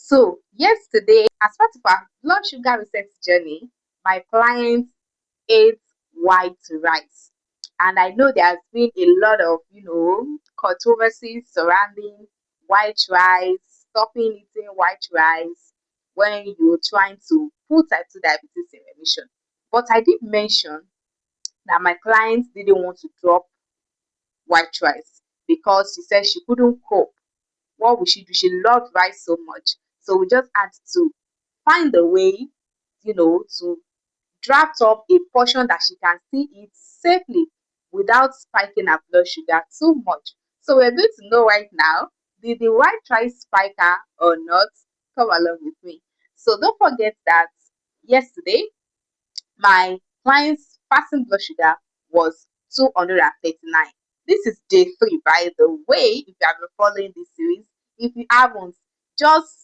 So yesterday, as part of our blood sugar reset journey, my client ate white rice. And I know there has been a lot of, controversies surrounding white rice, stopping eating white rice when you're trying to put type 2 diabetes in remission. But I did mention that my client didn't want to drop white rice because she said she couldn't cope. What would she do? She loved rice so much. So we just had to find a way, to draft up a portion that she can still eat safely without spiking her blood sugar too much. So we're going to know right now, did the white rice spike her or not? Come along with me. So don't forget that yesterday my client's fasting blood sugar was 239. This is day 3, by the way. If you have been following this series, if you haven't, just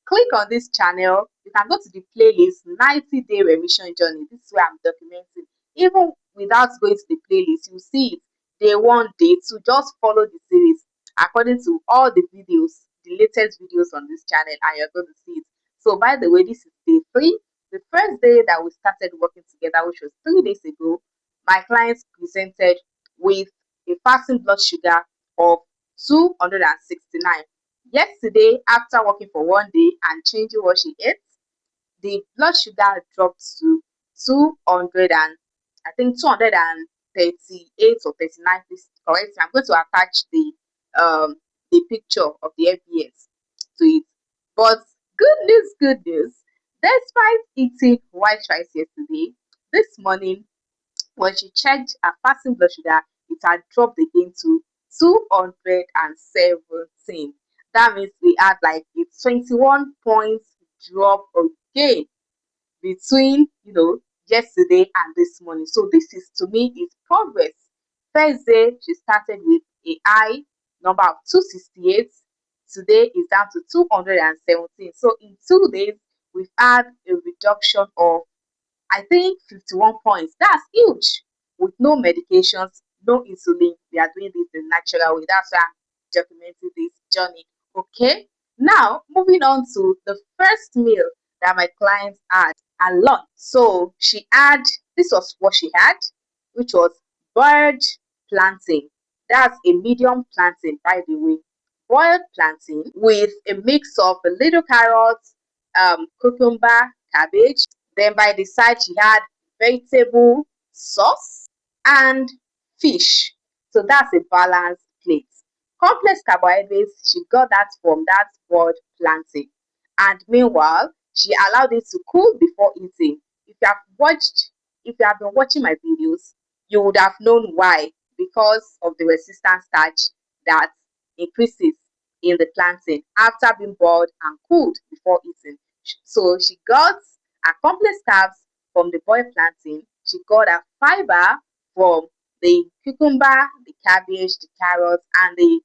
click on this channel. You can go to the playlist 90-day remission journey. This is where I'm documenting. Even without going to the playlist, you see it day 1, day 2. Just follow the series according to all the videos, the latest videos on this channel, and you're going to see it. So by the way, this is day 3. The first day that we started working together, which was 3 days ago, my client presented with a fasting blood sugar of 269. Yesterday, after working for 1 day and changing what she ate, the blood sugar dropped to 200 and I think 238 or 39. Please correct me. I'm going to attach the picture of the FBS to it. But good news. Despite eating white rice yesterday, this morning when she checked her fasting blood sugar, it had dropped again to 217. That means we had like a 21 points drop again between yesterday and this morning. So this is, to me, is progress. First day she started with a high number of 268. Today is down to 217. So in 2 days we've had a reduction of, I think, 51 points. That's huge. With no medications, no insulin, we are doing this the natural way. That's why I'm documenting this journey. Okay. Now, moving on to the first meal that my clients had and lunch. So she had, this was what she had, which was boiled plantain. That's a medium plantain, by the way. Boiled plantain with a mix of a little carrots, cucumber, cabbage. Then by the side, she had vegetable sauce and fish. So that's a balanced plate. Complex carbohydrates, she got that from that boiled plantain. And meanwhile, she allowed it to cool before eating. If you have been watching my videos, you would have known why. Because of the resistant starch that increases in the plantain after being boiled and cooled before eating. So she got her complex carbs from the boiled plantain. She got her fiber from the cucumber, the cabbage, the carrots, and the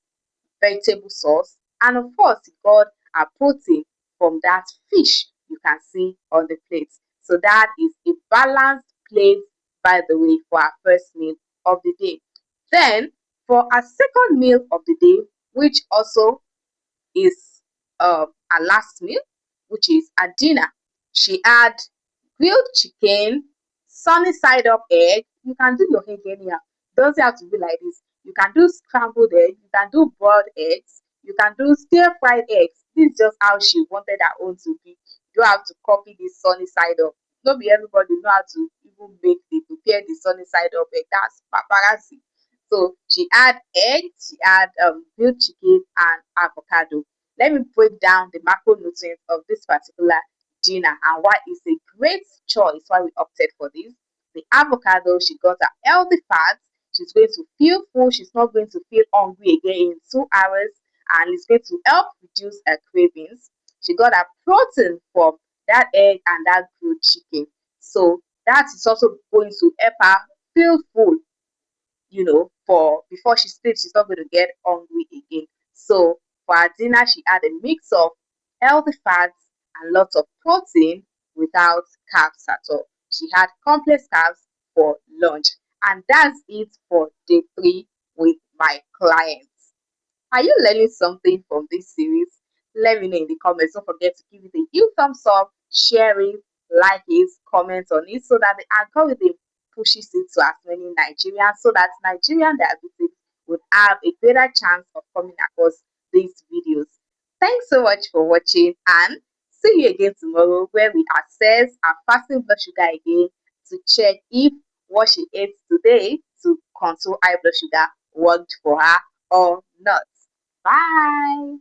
vegetable sauce. And of course, she got her protein from that fish you can see on the plate. So that is a balanced plate, by the way, for our first meal of the day. Then, for our second meal of the day, which also is our last meal, which is our dinner. She had grilled chicken, sunny side up egg. You can do your egg anyhow. Doesn't have to be like this. You can do scrambled egg, you can do boiled eggs, you can do stir fried eggs. This is just how she wanted her own to be. You don't have to copy this sunny side up. Not be everybody know how to even prepare the sunny side up egg. That's paparazzi. So she had egg, she had grilled chicken and avocado. Let me break down the macronutrients of this particular dinner and why it's a great choice, why we opted for this. The avocado, she got her healthy fats. She's going to feel full. She's not going to feel hungry again in 2 hours, and it's going to help reduce her cravings. She got her protein from that egg and that grilled chicken. So that is also going to help her feel full, for before she sleeps, she's not going to get hungry again. So for her dinner, she had a mix of healthy fats and lots of protein without carbs at all. She had complex carbs for lunch. And that's it for day 3 with my clients. Are you learning something from this series? Let me know in the comments. Don't forget to give it a huge thumbs up, share it, like it, comment on it so that the algorithm pushes it to as many Nigerians so that Nigerian diabetes would have a greater chance of coming across these videos. Thanks so much for watching and see you again tomorrow where we assess our fasting blood sugar again to check if what she ate today to control high blood sugar worked for her or not. Bye.